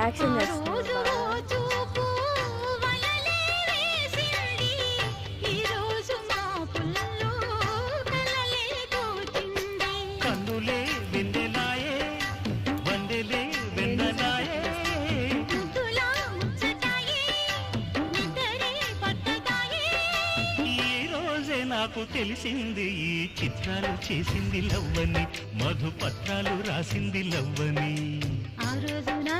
action చేస్తుంది కన్నులే వెన్నెలాయే వందెలే వెన్నెలాయే ఈ రోజే నాకు తెలిసింది ఈ చిత్రాలు చేసింది లవ్వని మధుపత్రాలు రాసింది లవ్వని ఆ రోజు నా